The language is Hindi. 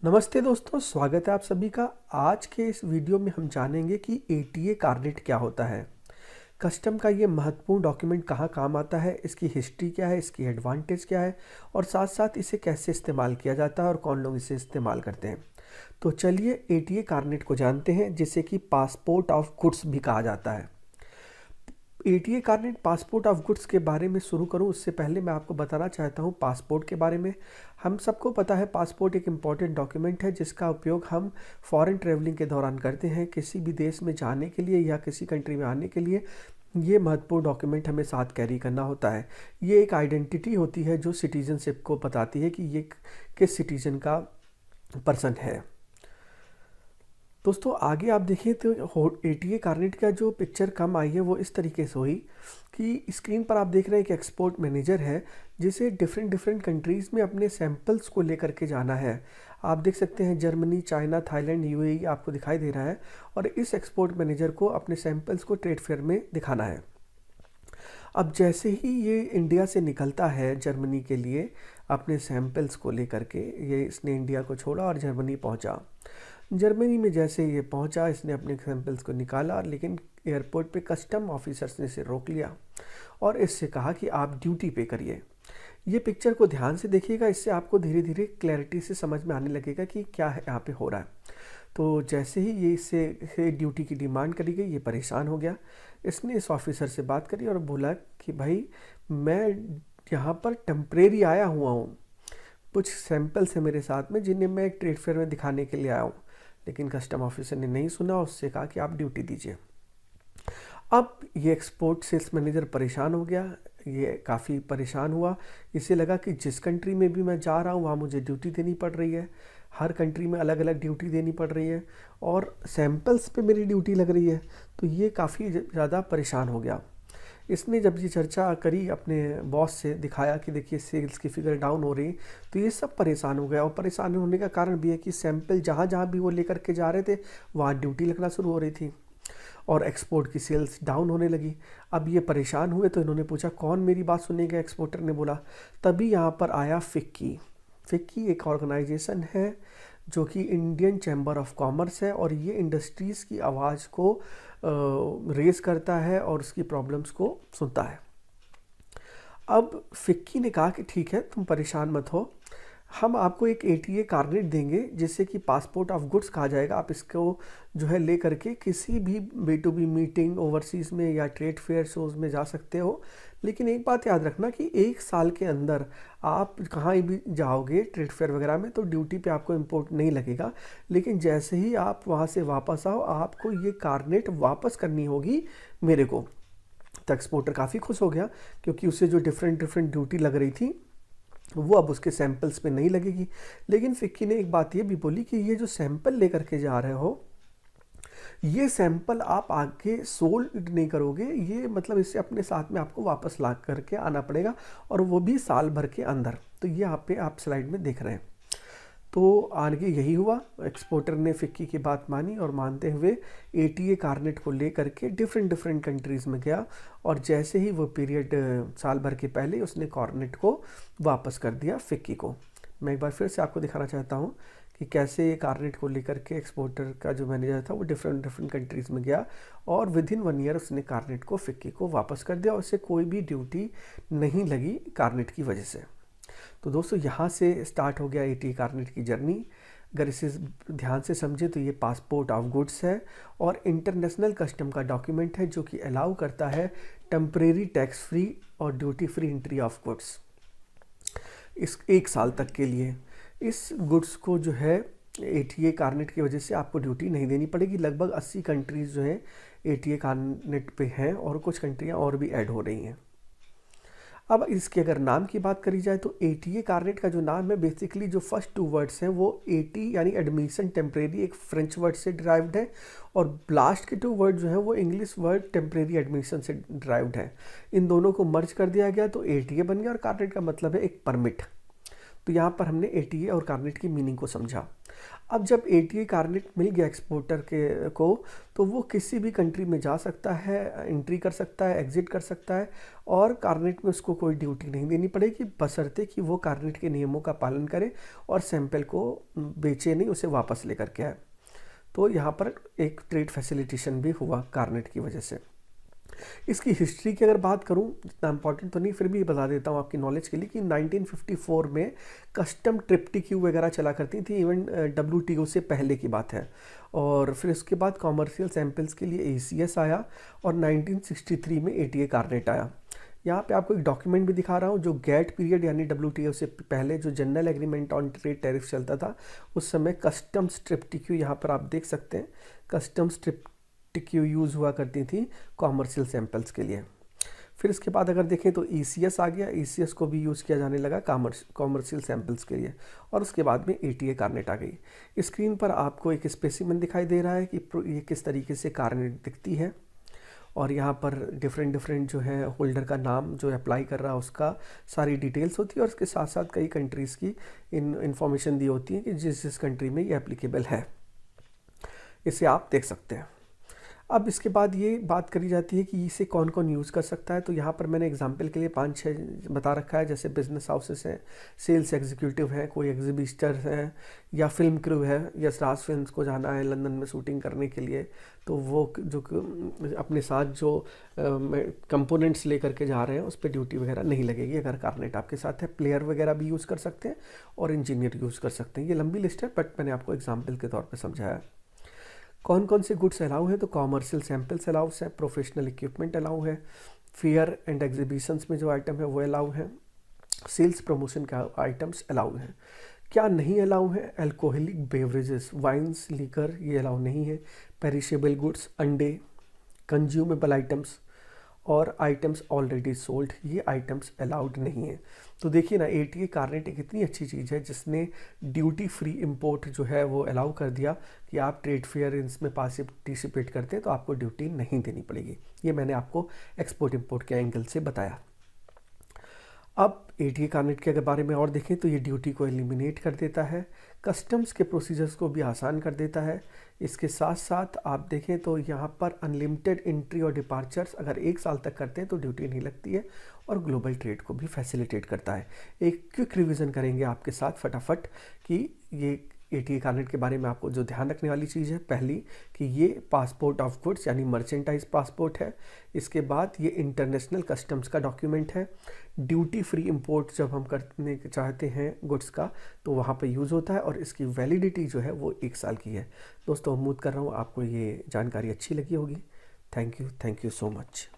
नमस्ते दोस्तों, स्वागत है आप सभी का। आज के इस वीडियो में हम जानेंगे कि एटीए कार्नेट क्या होता है, कस्टम का ये महत्वपूर्ण डॉक्यूमेंट कहाँ काम आता है, इसकी हिस्ट्री क्या है, इसकी एडवांटेज क्या है और साथ साथ इसे कैसे इस्तेमाल किया जाता है और कौन लोग इसे इस्तेमाल करते हैं। तो चलिए एटीए कार्नेट को जानते हैं, जिसे कि पासपोर्ट ऑफ गुड्स भी कहा जाता है। एटीए कार्नेट पासपोर्ट ऑफ गुड्स के बारे में शुरू करूं उससे पहले मैं आपको बताना चाहता हूं पासपोर्ट के बारे में। हम सबको पता है पासपोर्ट एक इम्पॉर्टेंट डॉक्यूमेंट है जिसका उपयोग हम फॉरेन ट्रैवलिंग के दौरान करते हैं, किसी भी देश में जाने के लिए या किसी कंट्री में आने के लिए। ये महत्वपूर्ण डॉक्यूमेंट हमें साथ कैरी करना होता है। ये एक आइडेंटिटी होती है जो सिटीजनशिप को बताती है कि ये किस सिटीजन का पर्सन है। दोस्तों आगे आप देखें तो एटीए कार्नेट का जो पिक्चर कम आई है वो इस तरीके से हुई कि स्क्रीन पर आप देख रहे हैं कि एक्सपोर्ट मैनेजर है जिसे डिफरेंट कंट्रीज़ में अपने सैंपल्स को लेकर के जाना है। आप देख सकते हैं जर्मनी, चाइना, थाईलैंड, यूएई आपको दिखाई दे रहा है और इस एक्सपोर्ट मैनेजर को अपने सैंपल्स को ट्रेड फेयर में दिखाना है। अब जैसे ही ये इंडिया से निकलता है जर्मनी के लिए अपने सैंपल्स को लेकर के, ये इसने इंडिया को छोड़ा और जर्मनी पहुंचा। जर्मनी में जैसे ये पहुंचा इसने अपने सैंपल्स को निकाला, लेकिन एयरपोर्ट पे कस्टम ऑफिसर्स ने इसे रोक लिया और इससे कहा कि आप ड्यूटी पे करिए। ये पिक्चर को ध्यान से देखिएगा, इससे आपको धीरे धीरे क्लैरिटी से समझ में आने लगेगा कि क्या है यहाँ पे हो रहा है। तो जैसे ही ये इससे ड्यूटी की डिमांड करी गई, ये परेशान हो गया। इसने इस ऑफिसर से बात करी और बोला कि भाई मैं यहाँ पर टेम्परेरी आया हुआ हूँ, कुछ सैंपल्स हैं मेरे साथ में जिन्हें मैं एक ट्रेड फेयर में दिखाने के लिए आया हूँ। लेकिन कस्टम ऑफिसर ने नहीं सुना, उससे कहा कि आप ड्यूटी दीजिए। अब ये एक्सपोर्ट सेल्स मैनेजर परेशान हो गया, ये काफ़ी परेशान हुआ। इसे लगा कि जिस कंट्री में भी मैं जा रहा हूँ वहाँ मुझे ड्यूटी देनी पड़ रही है, हर कंट्री में अलग अलग ड्यूटी देनी पड़ रही है और सैंपल्स पे मेरी ड्यूटी लग रही है। तो ये काफ़ी ज़्यादा परेशान हो गया। इसने जब ये चर्चा करी अपने बॉस से, दिखाया कि देखिए सेल्स की फिगर डाउन हो रही, तो ये सब परेशान हो गया। और परेशान होने का कारण भी है कि सैंपल जहाँ जहाँ भी वो लेकर के जा रहे थे वहाँ ड्यूटी लगना शुरू हो रही थी और एक्सपोर्ट की सेल्स डाउन होने लगी। अब ये परेशान हुए तो इन्होंने पूछा कौन मेरी बात सुनेगा। एक्सपोर्टर ने बोला। तभी यहाँ पर आया फिक्की। फिक्की एक ऑर्गेनाइजेशन है जो कि इंडियन चैम्बर ऑफ कॉमर्स है और ये इंडस्ट्रीज़ की आवाज़ को रेज़ करता है और उसकी प्रॉब्लम्स को सुनता है। अब फिक्की ने कहा कि ठीक है, तुम परेशान मत हो, हम आपको एक एटीए कार्नेट देंगे जिससे कि पासपोर्ट ऑफ गुड्स कहा जाएगा। आप इसको जो है ले करके किसी भी B2B मीटिंग ओवरसीज़ में या ट्रेड फेयर शोज़ में जा सकते हो। लेकिन एक बात याद रखना कि 1 साल के अंदर आप कहाँ भी जाओगे ट्रेड फेयर वगैरह में तो ड्यूटी पे आपको इम्पोर्ट नहीं लगेगा। लेकिन जैसे ही आप वहाँ से वापस आओ आपको ये कार्नेट वापस करनी होगी मेरे को। तो एक्सपोर्टर काफ़ी खुश हो गया क्योंकि उसे जो डिफरेंट ड्यूटी लग रही थी वो अब उसके सैंपल्स पे नहीं लगेगी। लेकिन फिक्की ने एक बात ये भी बोली कि ये जो सैंपल लेकर के जा रहे हो, ये सैंपल आप आगे सोल्ड नहीं करोगे, ये मतलब इससे अपने साथ में आपको वापस ला करके आना पड़ेगा और वो भी साल भर के अंदर। तो ये आप स्लाइड में देख रहे हैं। तो आगे यही हुआ, एक्सपोर्टर ने फिक्की की बात मानी और मानते हुए एटीए कार्नेट को ले करके डिफरेंट कंट्रीज़ में गया और जैसे ही वो पीरियड साल भर के पहले उसने कार्नेट को वापस कर दिया फिक्की को। मैं एक बार फिर से आपको दिखाना चाहता हूँ कि कैसे ये कार्नेट को लेकर के एक्सपोर्टर का जो मैनेजर था वो डिफरेंट कंट्रीज़ में गया और विदिन 1 ईयर उसने कार्नेट को फिक्की को वापस कर दिया और उससे कोई भी ड्यूटी नहीं लगी कार्नेट की वजह से। तो दोस्तों यहाँ से स्टार्ट हो गया एटीए कार्नेट की जर्नी। अगर इसे ध्यान से समझे तो ये पासपोर्ट ऑफ गुड्स है और इंटरनेशनल कस्टम का डॉक्यूमेंट है जो कि अलाउ करता है टेम्परेरी टैक्स फ्री और duty free entry of goods इस 1 साल तक के लिए। इस गुड्स को जो है एटीए कार्नेट की वजह से आपको ड्यूटी नहीं देनी पड़ेगी। लगभग 80 कंट्रीज़ जो है एटीए कार्नेट पे हैं और कुछ कंट्रियाँ और भी ऐड हो रही हैं। अब इसके अगर नाम की बात करी जाए तो एटीए कार्नेट का जो नाम है बेसिकली जो फर्स्ट 2 वर्ड्स हैं वो एटी यानी एडमिशन टेम्परेरी एक फ्रेंच वर्ड से डिराइव्ड है और लास्ट के 2 वर्ड जो है वो इंग्लिश वर्ड टेम्परेरी एडमिशन से डिराइव्ड है। इन दोनों को मर्ज कर दिया गया तो एटीए बन गया और कार्नेट का मतलब है एक परमिट। तो यहाँ पर हमने एटीए और कार्नेट की मीनिंग को समझा। अब जब एटीए कार्नेट मिल गया एक्सपोर्टर के को, तो वो किसी भी कंट्री में जा सकता है, एंट्री कर सकता है, एग्जिट कर सकता है, और कार्नेट में उसको कोई ड्यूटी नहीं देनी पड़ेगी, बशर्ते कि वो कार्नेट के नियमों का पालन करे और सैंपल को बेचे नहीं, उसे वापस लेकर के आए। तो यहाँ पर एक ट्रेड फैसिलिटेशन भी हुआ कार्नेट की वजह से। इसकी हिस्ट्री की अगर बात करूं, इतना इंपॉर्टेंट तो नहीं, फिर भी बता देता हूं आपकी नॉलेज के लिए कि 1954 में कस्टम ट्रिप्टिक्यू वगैरह चला करती थी, इवन WTO से पहले की बात है। और फिर उसके बाद कॉमर्शियल सैंपल्स के लिए ACS आया और 1963 में ATA कार्नेट आया। यहाँ पे आपको एक डॉक्यूमेंट भी दिखा रहा हूँ जो गेट पीरियड यानी WTO से पहले जो general agreement on trade tariff चलता था, उस समय कस्टम्स ट्रिप्टिक्यू, यहाँ पर आप देख सकते हैं, कस्टम्स ट्रिप्टिक्यू यूज़ हुआ करती थी कॉमर्शियल सैंपल्स के लिए। फिर इसके बाद अगर देखें तो ECS आ गया, ECS को भी यूज़ किया जाने लगा कॉमर्शियल सैंपल्स के लिए, और उसके बाद में ATA कार्नेट आ गई। स्क्रीन पर आपको एक स्पेसिमेन दिखाई दे रहा है कि ये किस तरीके से कार्नेट दिखती है, और यहाँ पर डिफरेंट जो है होल्डर का नाम जो अप्लाई कर रहा है उसका सारी डिटेल्स होती है, और उसके साथ साथ कई कंट्रीज़ की इन्फॉर्मेशन दी होती है कि जिस जिस कंट्री में ये एप्लीकेबल है, इसे आप देख सकते हैं। अब इसके बाद ये बात करी जाती है कि इसे कौन कौन यूज़ कर सकता है। तो यहाँ पर मैंने एग्जांपल के लिए 5-6 बता रखा है, जैसे बिजनेस हाउसेस हैं, सेल्स एग्जीक्यूटिव है, कोई एग्जीबिटर है, या फिल्म क्रू है, यशराज फिल्म्स को जाना है लंदन में शूटिंग करने के लिए, तो वो जो अपने साथ जो कंपोनेंट्स लेकर के जा रहे हैं उस पर ड्यूटी वगैरह नहीं लगेगी अगर कार्नेट आपके साथ है। प्लेयर वगैरह भी यूज़ कर सकते हैं और इंजीनियर यूज़ कर सकते हैं। ये लंबी लिस्ट है, बट मैंने आपको एग्जाम्पल के तौर पर समझाया। कौन कौन से गुड्स अलाउ है, तो कॉमर्शियल सैंपल्स अलाउस है, प्रोफेशनल इक्विपमेंट अलाउ है, फेयर एंड एग्जीबिशंस में जो आइटम है वो अलाउ है, सेल्स प्रमोशन का आइटम्स अलाउ हैं। क्या नहीं अलाउ है, अल्कोहलिक बेवरेजेस, वाइन्स, लीकर, ये अलाउ नहीं है। पेरिशेबल गुड्स, अंडे, कंज्यूमेबल आइटम्स और आइटम्स ऑलरेडी सोल्ड, ये आइटम्स अलाउड नहीं है। तो देखिए ना, ATA कार्नेट एक इतनी अच्छी चीज़ है जिसने ड्यूटी फ्री इंपोर्ट जो है वो अलाउ कर दिया कि आप ट्रेड फेयर इसमें पार्टिसिपेट करते हैं तो आपको ड्यूटी नहीं देनी पड़ेगी। ये मैंने आपको एक्सपोर्ट इंपोर्ट के एंगल से बताया। अब ATA कार्नेट के अगर बारे में और देखें तो ये ड्यूटी को एलिमिनेट कर देता है, कस्टम्स के प्रोसीजर्स को भी आसान कर देता है। इसके साथ साथ आप देखें तो यहाँ पर अनलिमिटेड एंट्री और डिपार्चर्स अगर 1 साल तक करते हैं तो ड्यूटी नहीं लगती है, और ग्लोबल ट्रेड को भी फैसिलिटेट करता है। एक क्विक रिवीजन करेंगे आपके साथ फटाफट कि ये ATA कार्नेट के बारे में आपको जो ध्यान रखने वाली चीज़ है, पहली कि ये पासपोर्ट ऑफ गुड्स यानी मर्चेंटाइज पासपोर्ट है। इसके बाद ये इंटरनेशनल कस्टम्स का डॉक्यूमेंट है। ड्यूटी फ्री इंपोर्ट जब हम करने चाहते हैं गुड्स का तो वहाँ पे यूज़ होता है, और इसकी वैलिडिटी जो है वो 1 साल की है। दोस्तों, उम्मीद कर रहा हूँ आपको ये जानकारी अच्छी लगी होगी। Thank you so much.